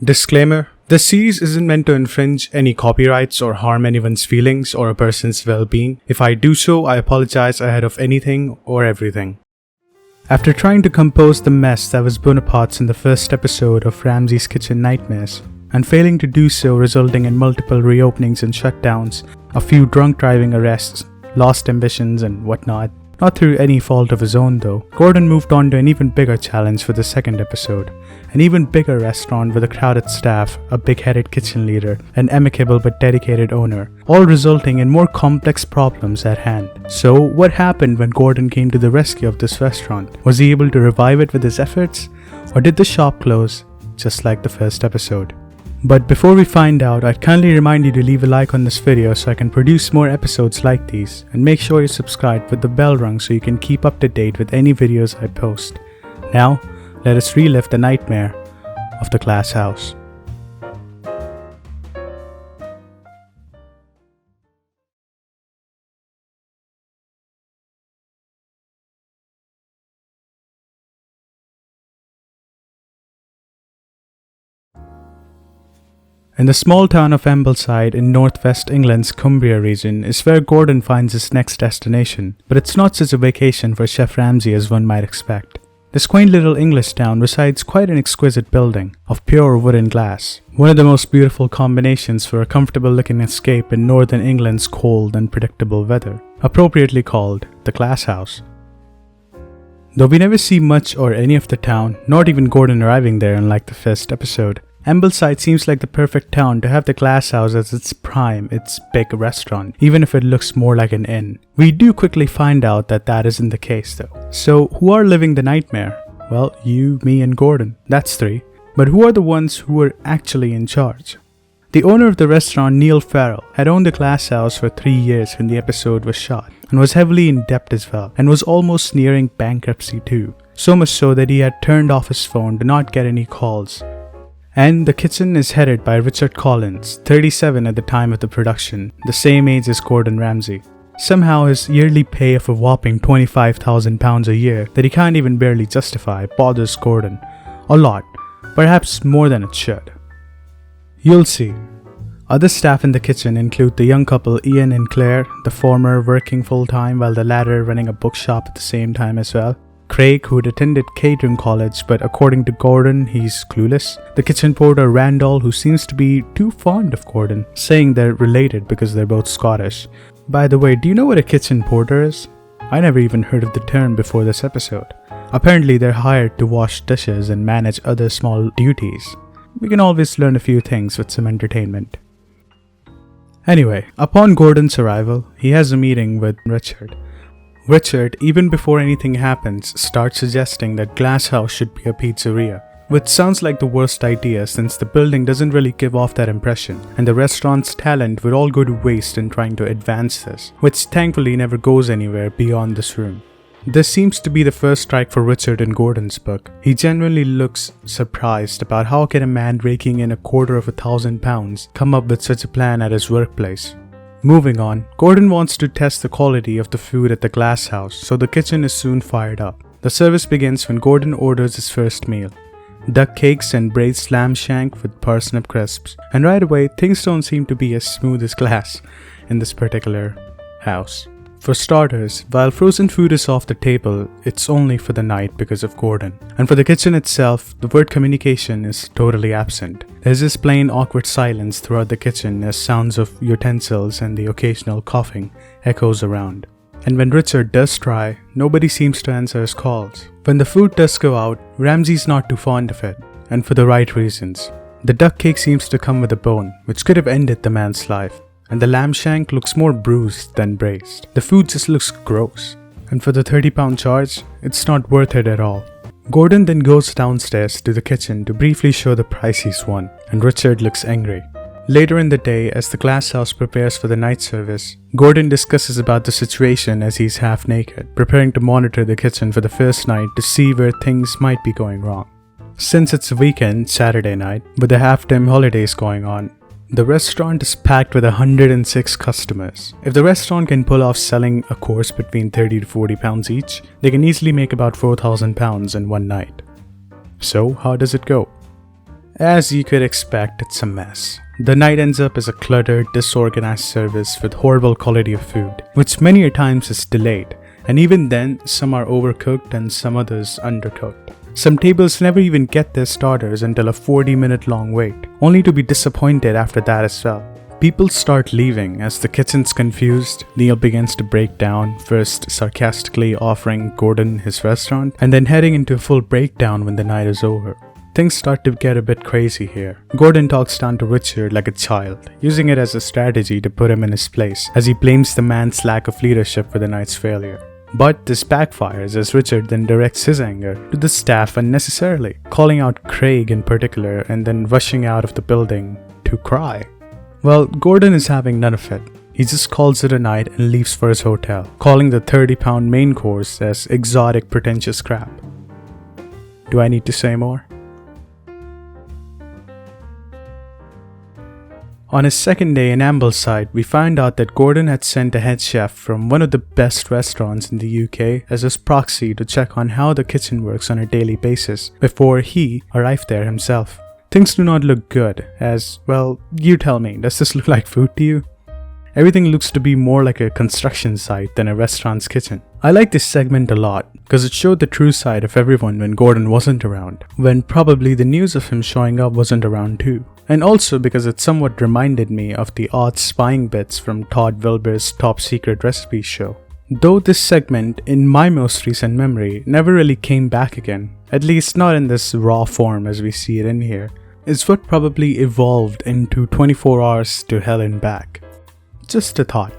Disclaimer: this series isn't meant to infringe any copyrights or harm anyone's feelings or a person's well-being. If I do so, I apologize ahead of anything or everything. After trying to compose the mess that was Bonapartes in the first episode of Ramsay's Kitchen Nightmares, and failing to do so, resulting in multiple reopenings and shutdowns, a few drunk driving arrests, lost ambitions and whatnot, not through any fault of his own though, Gordon moved on to an even bigger challenge for the second episode. An even bigger restaurant with a crowded staff, a big-headed kitchen leader, an amicable but dedicated owner, all resulting in more complex problems at hand. So, what happened when Gordon came to the rescue of this restaurant? Was he able to revive it with his efforts? Or did the shop close, just like the first episode? But before we find out, I'd kindly remind you to leave a like on this video so I can produce more episodes like these, and make sure you subscribe with the bell rung so you can keep up to date with any videos I post. Now, let us relive the nightmare of the glass house. In the small town of Ambleside in northwest England's Cumbria region is where Gordon finds his next destination, but it's not such a vacation for Chef Ramsay as one might expect. This quaint little English town resides quite an exquisite building of pure wood and glass, one of the most beautiful combinations for a comfortable looking escape in northern England's cold and predictable weather, appropriately called the Glass House. Though we never see much or any of the town, not even Gordon arriving there unlike the first episode, Ambleside seems like the perfect town to have the Glass House as its prime, its big restaurant, even if it looks more like an inn. We do quickly find out that that isn't the case though. So who are living the nightmare? Well, you, me and Gordon. That's three. But who are the ones who are actually in charge? The owner of the restaurant, Neil Farrell, had owned the Glass House for 3 years when the episode was shot, and was heavily in debt as well, and was almost nearing bankruptcy too. So much so that he had turned off his phone to not get any calls. And the kitchen is headed by Richard Collins, 37 at the time of the production, the same age as Gordon Ramsay. Somehow his yearly pay of a whopping £25,000 a year that he can't even barely justify bothers Gordon. A lot, perhaps more than it should. You'll see. Other staff in the kitchen include the young couple Ian and Claire, the former working full-time while the latter running a bookshop at the same time as well. Craig, who had attended catering college, but according to Gordon, he's clueless. The kitchen porter Randal, who seems to be too fond of Gordon, saying they're related because they're both Scottish. By the way, do you know what a kitchen porter is? I never even heard of the term before this episode. Apparently they're hired to wash dishes and manage other small duties. We can always learn a few things with some entertainment. Anyway, upon Gordon's arrival, he has a meeting with Richard. Richard, even before anything happens, starts suggesting that Glass House should be a pizzeria, which sounds like the worst idea since the building doesn't really give off that impression, and the restaurant's talent would all go to waste in trying to advance this, which thankfully never goes anywhere beyond this room. This seems to be the first strike for Richard in Gordon's book. He genuinely looks surprised about how can a man raking in £250,000 come up with such a plan at his workplace. Moving on, Gordon wants to test the quality of the food at the Glass House, so the kitchen is soon fired up. The service begins when Gordon orders his first meal. Duck cakes and braised lamb shank with parsnip crisps. And right away, things don't seem to be as smooth as glass in this particular house. For starters, while frozen food is off the table, it's only for the night because of Gordon. And for the kitchen itself, the word communication is totally absent. There's this plain awkward silence throughout the kitchen as sounds of utensils and the occasional coughing echoes around. And when Richard does try, nobody seems to answer his calls. When the food does go out, Ramsay's not too fond of it, and for the right reasons. The duck cake seems to come with a bone, which could have ended the man's life. And the lamb shank looks more bruised than braised. The food just looks gross. And for the £30 charge, it's not worth it at all. Gordon then goes downstairs to the kitchen to briefly show the price he's won, and Richard looks angry. Later in the day, as the Glass House prepares for the night service, Gordon discusses about the situation as he's half naked, preparing to monitor the kitchen for the first night to see where things might be going wrong. Since it's a weekend, Saturday night, with the half-term holidays going on, the restaurant is packed with 106 customers. If the restaurant can pull off selling a course between £30 to £40 each, they can easily make about £4,000 in one night. So, how does it go? As you could expect, it's a mess. The night ends up as a cluttered, disorganized service with horrible quality of food, which many a times is delayed, and even then, some are overcooked and some others undercooked. Some tables never even get their starters until a 40-minute long wait, only to be disappointed after that as well. People start leaving as the kitchen's confused. Neil begins to break down, first sarcastically offering Gordon his restaurant, and then heading into a full breakdown when the night is over. Things start to get a bit crazy here. Gordon talks down to Richard like a child, using it as a strategy to put him in his place, as he blames the man's lack of leadership for the night's failure. But this backfires as Richard then directs his anger to the staff unnecessarily, calling out Craig in particular and then rushing out of the building to cry. Well, Gordon is having none of it. He just calls it a night and leaves for his hotel, calling the 30-pound main course as exotic pretentious crap. Do I need to say more? On his second day in Ambleside, we find out that Gordon had sent a head chef from one of the best restaurants in the UK as his proxy to check on how the kitchen works on a daily basis before he arrived there himself. Things do not look good as, well, you tell me, does this look like food to you? Everything looks to be more like a construction site than a restaurant's kitchen. I like this segment a lot because it showed the true side of everyone when Gordon wasn't around, when probably the news of him showing up wasn't around too. And also because it somewhat reminded me of the odd spying bits from Todd Wilbur's Top Secret Recipes show. Though this segment, in my most recent memory, never really came back again, at least not in this raw form as we see it in here, is what probably evolved into 24 Hours to Hell and Back. Just a thought.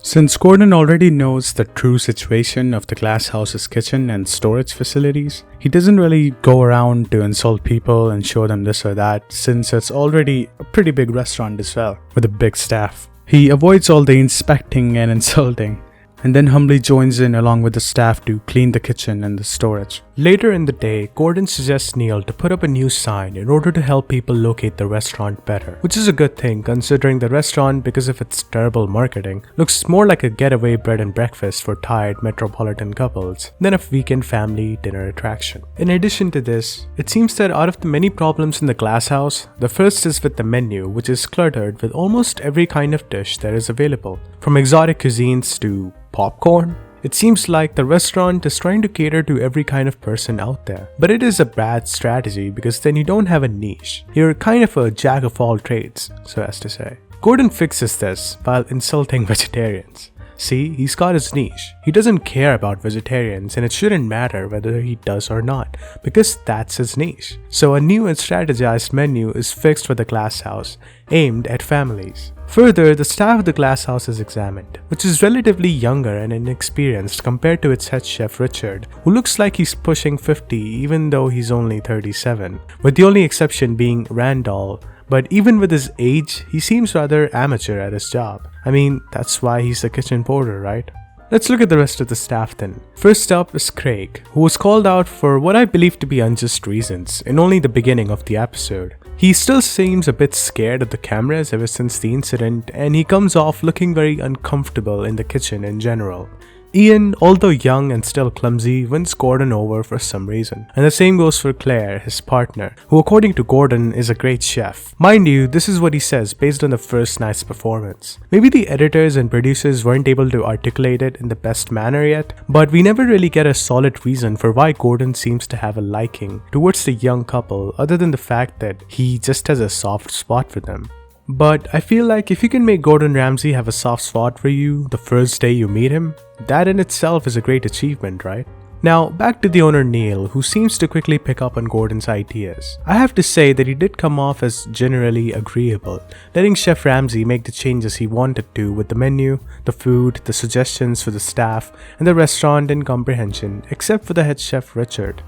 Since Gordon already knows the true situation of the glass house's kitchen and storage facilities, he doesn't really go around to insult people and show them this or that, since it's already a pretty big restaurant as well, with a big staff. He avoids all the inspecting and insulting, and then humbly joins in along with the staff to clean the kitchen and the storage. Later in the day, Gordon suggests Neil to put up a new sign in order to help people locate the restaurant better, which is a good thing considering the restaurant, because of its terrible marketing, looks more like a getaway bread and breakfast for tired metropolitan couples than a weekend family dinner attraction. In addition to this, it seems that out of the many problems in the glass house, the first is with the menu, which is cluttered with almost every kind of dish that is available, from exotic cuisines to popcorn. It seems like the restaurant is trying to cater to every kind of person out there. But it is a bad strategy because then you don't have a niche. You're kind of a jack of all trades, so as to say. Gordon fixes this while insulting vegetarians. See, he's got his niche. He doesn't care about vegetarians and it shouldn't matter whether he does or not, because that's his niche. So a new and strategized menu is fixed for the glass house, aimed at families. Further, the staff of the glass house is examined, which is relatively younger and inexperienced compared to its head chef Richard, who looks like he's pushing 50 even though he's only 37, with the only exception being Randal. But even with his age, he seems rather amateur at his job. I mean, that's why he's the kitchen porter, right? Let's look at the rest of the staff then. First up is Craig, who was called out for what I believe to be unjust reasons in only the beginning of the episode. He still seems a bit scared of the cameras ever since the incident, and he comes off looking very uncomfortable in the kitchen in general. Ian, although young and still clumsy, wins Gordon over for some reason. And the same goes for Claire, his partner, who according to Gordon is a great chef. Mind you, this is what he says based on the first night's performance. Maybe the editors and producers weren't able to articulate it in the best manner yet, but we never really get a solid reason for why Gordon seems to have a liking towards the young couple other than the fact that he just has a soft spot for them. But I feel like if you can make Gordon Ramsay have a soft spot for you the first day you meet him, that in itself is a great achievement, right? Now, back to the owner Neil, who seems to quickly pick up on Gordon's ideas. I have to say that he did come off as generally agreeable, letting Chef Ramsay make the changes he wanted to with the menu, the food, the suggestions for the staff, and the restaurant in comprehension, except for the head chef Richard.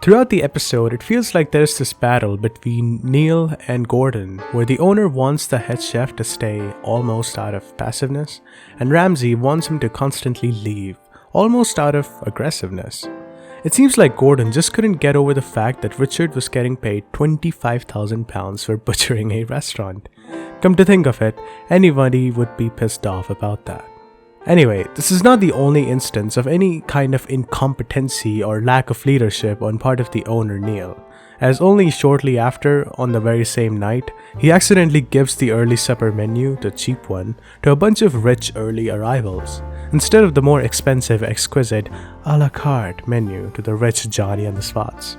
Throughout the episode, it feels like there's this battle between Neil and Gordon, where the owner wants the head chef to stay almost out of passiveness, and Ramsay wants him to constantly leave, almost out of aggressiveness. It seems like Gordon just couldn't get over the fact that Richard was getting paid £25,000 for butchering a restaurant. Come to think of it, anybody would be pissed off about that. Anyway, this is not the only instance of any kind of incompetency or lack of leadership on part of the owner Neil, as only shortly after, on the very same night, he accidentally gives the early supper menu, the cheap one, to a bunch of rich early arrivals, instead of the more expensive, exquisite a la carte menu to the rich Johnny on the spots.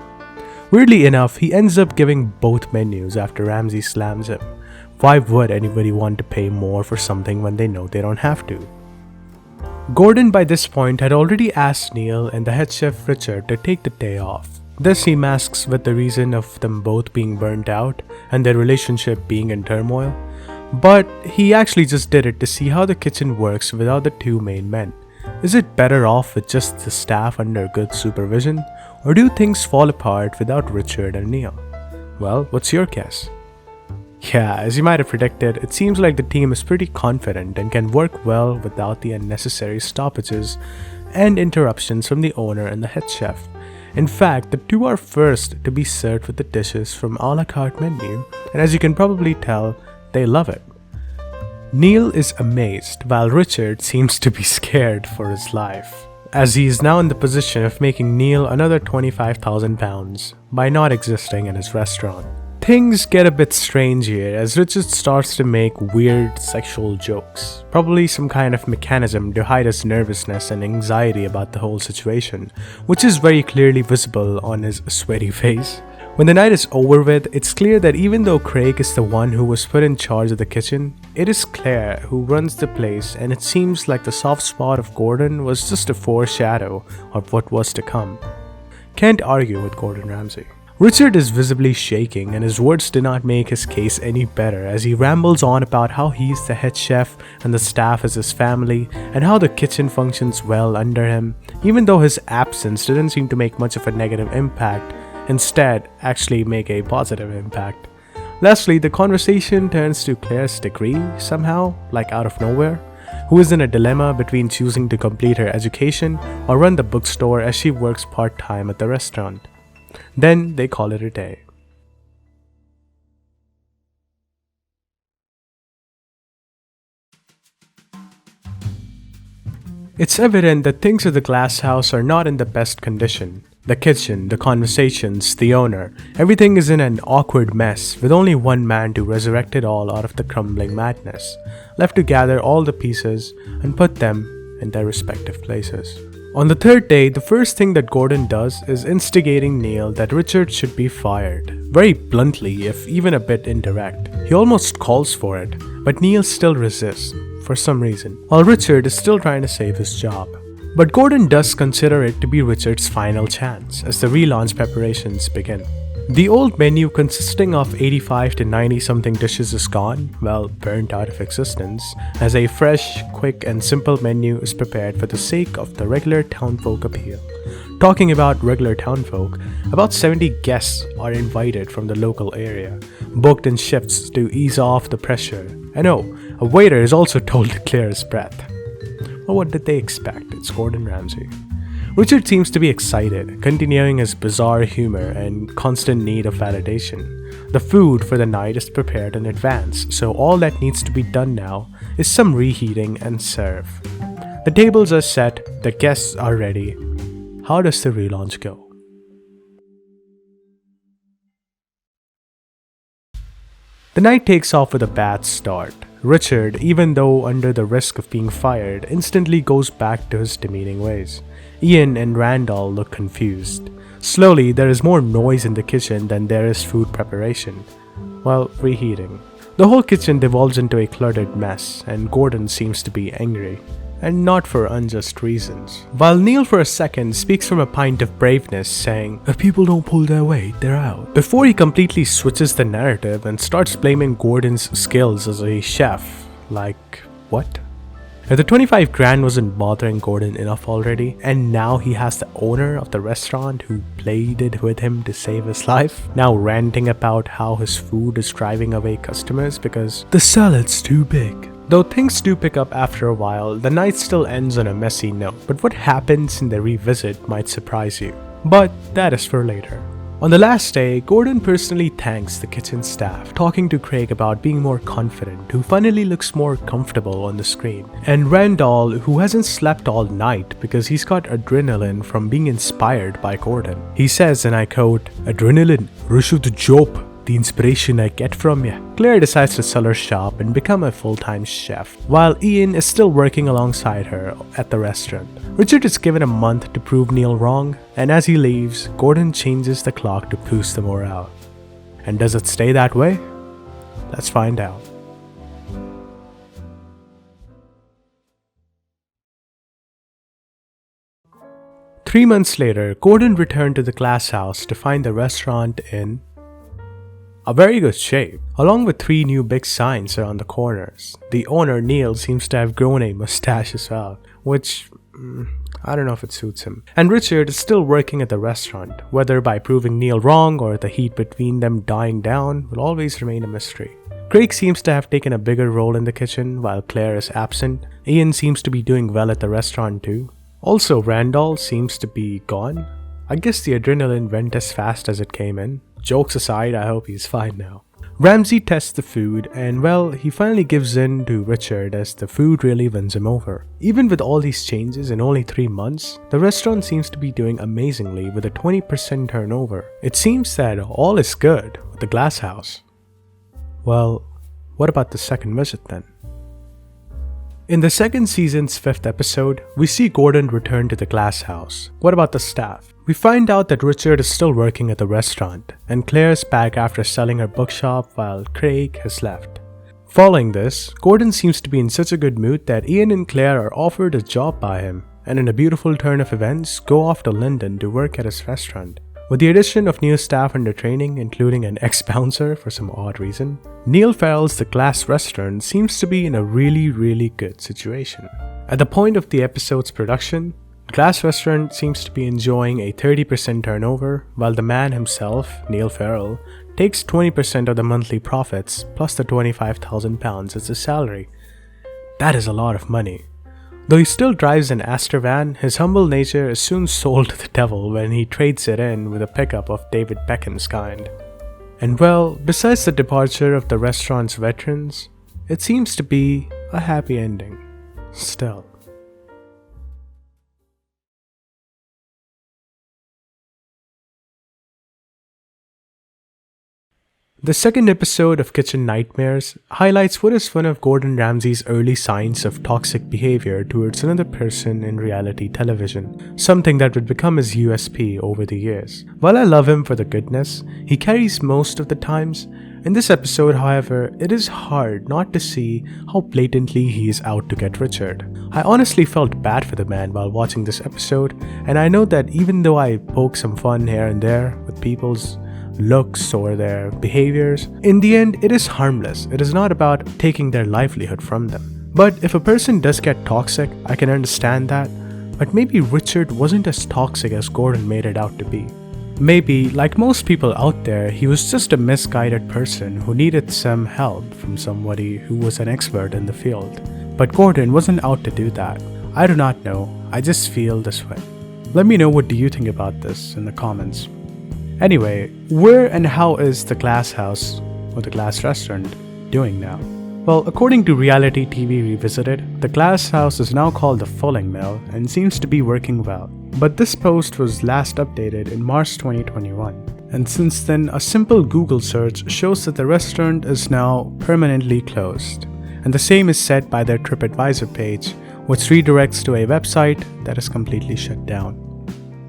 Weirdly enough, he ends up giving both menus after Ramsay slams him. Why would anybody want to pay more for something when they know they don't have to? Gordon by this point had already asked Neil and the head chef Richard to take the day off. This he masks with the reason of them both being burnt out and their relationship being in turmoil, but he actually just did it to see how the kitchen works without the two main men. Is it better off with just the staff under good supervision, or do things fall apart without Richard and Neil? Well, what's your guess? Yeah, as you might have predicted, it seems like the team is pretty confident and can work well without the unnecessary stoppages and interruptions from the owner and the head chef. In fact, the two are first to be served with the dishes from a la carte menu, and as you can probably tell, they love it. Neil is amazed, while Richard seems to be scared for his life, as he is now in the position of making Neil another £25,000 by not existing in his restaurant. Things get a bit strange here as Richard starts to make weird sexual jokes, probably some kind of mechanism to hide his nervousness and anxiety about the whole situation, which is very clearly visible on his sweaty face. When the night is over with, it's clear that even though Craig is the one who was put in charge of the kitchen, it is Claire who runs the place, and it seems like the soft spot of Gordon was just a foreshadow of what was to come. Can't argue with Gordon Ramsay. Richard is visibly shaking, and his words do not make his case any better as he rambles on about how he's the head chef and the staff is his family, and how the kitchen functions well under him, even though his absence didn't seem to make much of a negative impact, instead actually make a positive impact. Lastly, the conversation turns to Claire's degree somehow, like out of nowhere, who is in a dilemma between choosing to complete her education or run the bookstore as she works part-time at the restaurant. Then they call it a day. It's evident that things at the glass house are not in the best condition. The kitchen, the conversations, the owner, everything is in an awkward mess with only one man to resurrect it all out of the crumbling madness, left to gather all the pieces and put them in their respective places. On the third day, the first thing that Gordon does is instigating Neil that Richard should be fired. Very bluntly, if even a bit indirect. He almost calls for it, but Neil still resists, for some reason, while Richard is still trying to save his job. But Gordon does consider it to be Richard's final chance as the relaunch preparations begin. The old menu consisting of 85 to 90 something dishes is gone, well, burnt out of existence, as a fresh, quick and simple menu is prepared for the sake of the regular townfolk appeal. Talking about regular townfolk, about 70 guests are invited from the local area, booked in shifts to ease off the pressure. And oh, a waiter is also told to clear his breath. Well, what did they expect? It's Gordon Ramsay. Richard seems to be excited, continuing his bizarre humor and constant need of validation. The food for the night is prepared in advance, so all that needs to be done now is some reheating and serve. The tables are set, the guests are ready. How does the relaunch go? The night takes off with a bad start. Richard, even though under the risk of being fired, instantly goes back to his demeaning ways. Ian and Randal look confused. Slowly, there is more noise in the kitchen than there is food preparation. Well, reheating. The whole kitchen devolves into a cluttered mess, and Gordon seems to be angry. And not for unjust reasons. While Neil for a second speaks from a pint of braveness, saying, "If people don't pull their weight, they're out," before he completely switches the narrative and starts blaming Gordon's skills as a chef. Like, what? If the 25 grand wasn't bothering Gordon enough already, and now he has the owner of the restaurant who pleaded with him to save his life, now ranting about how his food is driving away customers because the salad's too big. Though things do pick up after a while, the night still ends on a messy note, but what happens in the revisit might surprise you. But that is for later. On the last day, Gordon personally thanks the kitchen staff, talking to Craig about being more confident, who finally looks more comfortable on the screen, and Randal, who hasn't slept all night because he's got adrenaline from being inspired by Gordon. He says, and I quote, "Adrenaline, rush of the job, the inspiration I get from you." Claire decides to sell her shop and become a full-time chef, while Ian is still working alongside her at the restaurant. Richard is given a month to prove Neil wrong, and as he leaves, Gordon changes the clock to boost the morale. And does it stay that way? Let's find out. Three months later, Gordon returned to the glass house to find the restaurant in a very good shape, along with 3 new big signs around the corners. The owner, Neil, seems to have grown a mustache as well, which I don't know if it suits him. And Richard is still working at the restaurant, whether by proving Neil wrong or the heat between them dying down will always remain a mystery. Craig seems to have taken a bigger role in the kitchen while Claire is absent. Ian seems to be doing well at the restaurant too. Also, Randal seems to be gone. I guess the adrenaline went as fast as it came in. Jokes aside, I hope he's fine now. Ramsay tests the food and, well, he finally gives in to Richard as the food really wins him over. Even with all these changes in only 3 months, the restaurant seems to be doing amazingly with a 20% turnover. It seems that all is good with the glass house. Well, what about the second visit then? In the second season's 5th episode, we see Gordon return to the glass house. What about the staff? We find out that Richard is still working at the restaurant, and Claire's back after selling her bookshop while Craig has left. Following this, Gordon seems to be in such a good mood that Ian and Claire are offered a job by him, and in a beautiful turn of events, go off to London to work at his restaurant. With the addition of new staff under training, including an ex-bouncer for some odd reason, Neil Farrell's The Glass Restaurant seems to be in a really good situation. At the point of the episode's production, Glass Restaurant seems to be enjoying a 30% turnover, while the man himself, Neil Farrell, takes 20% of the monthly profits plus the £25,000 as his salary. That is a lot of money. Though he still drives an Astor van, his humble nature is soon sold to the devil when he trades it in with a pickup of David Beckham's kind. And well, besides the departure of the restaurant's veterans, it seems to be a happy ending. Still. The second episode of Kitchen Nightmares highlights what is one of Gordon Ramsay's early signs of toxic behavior towards another person in reality television, something that would become his USP over the years. While I love him for the goodness he carries most of the times, in this episode, however, it is hard not to see how blatantly he is out to get Richard. I honestly felt bad for the man while watching this episode, and I know that even though I poke some fun here and there with people's looks or their behaviors, in the end it is harmless. It is not about taking their livelihood from them. But if a person does get toxic, I can understand that, but maybe Richard wasn't as toxic as Gordon made it out to be. Maybe, like most people out there, he was just a misguided person who needed some help from somebody who was an expert in the field. But Gordon wasn't out to do that. I do not know, I just feel this way. Let me know what do you think about this in the comments. Anyway, where and how is the Glass House, or the Glass Restaurant, doing now? Well, according to Reality TV Revisited, the Glass House is now called the Fulling Mill and seems to be working well. But this post was last updated in March 2021. And since then, a simple Google search shows that the restaurant is now permanently closed. And the same is said by their TripAdvisor page, which redirects to a website that is completely shut down.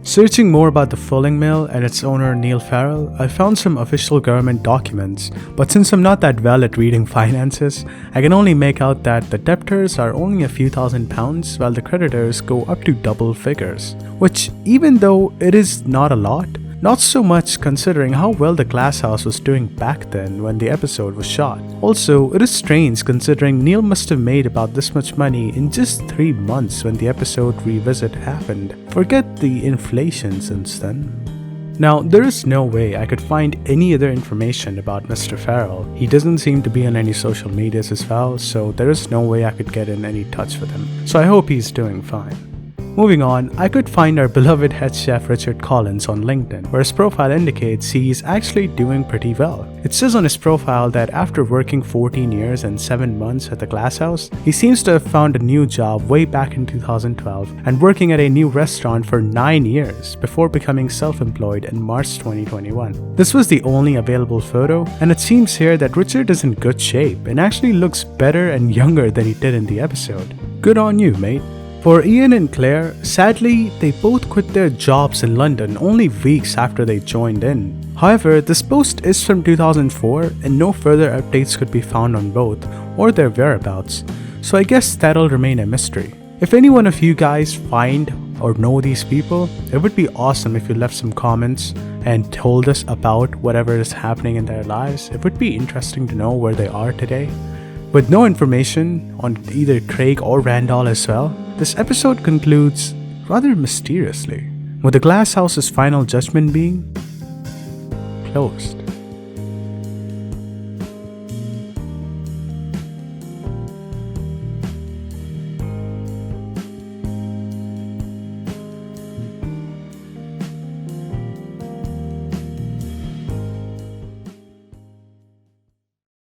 Searching more about the Fulling Mill and its owner Neil Farrell, I found some official government documents, but since I'm not that well at reading finances, I can only make out that the debtors are only a few £1,000s while the creditors go up to double figures, which, even though it is not a lot, not so much considering how well the Glass House was doing back then when the episode was shot. Also, it is strange considering Neil must have made about this much money in just 3 months when the episode revisit happened. Forget the inflation since then. Now, there is no way I could find any other information about Mr. Farrell. He doesn't seem to be on any social medias as well, so there is no way I could get in any touch with him. So I hope he's doing fine. Moving on, I could find our beloved head chef Richard Collins on LinkedIn, where his profile indicates he is actually doing pretty well. It says on his profile that after working 14 years and 7 months at the Glass House, he seems to have found a new job way back in 2012 and working at a new restaurant for 9 years before becoming self-employed in March 2021. This was the only available photo, and it seems here that Richard is in good shape and actually looks better and younger than he did in the episode. Good on you, mate. For Ian and Claire, sadly, they both quit their jobs in London only weeks after they joined in. However, this post is from 2004 and no further updates could be found on both or their whereabouts, so I guess that'll remain a mystery. If any one of you guys find or know these people, it would be awesome if you left some comments and told us about whatever is happening in their lives. It would be interesting to know where they are today. With no information on either Craig or Randal as well, this episode concludes rather mysteriously, with the Glass House's final judgment being closed.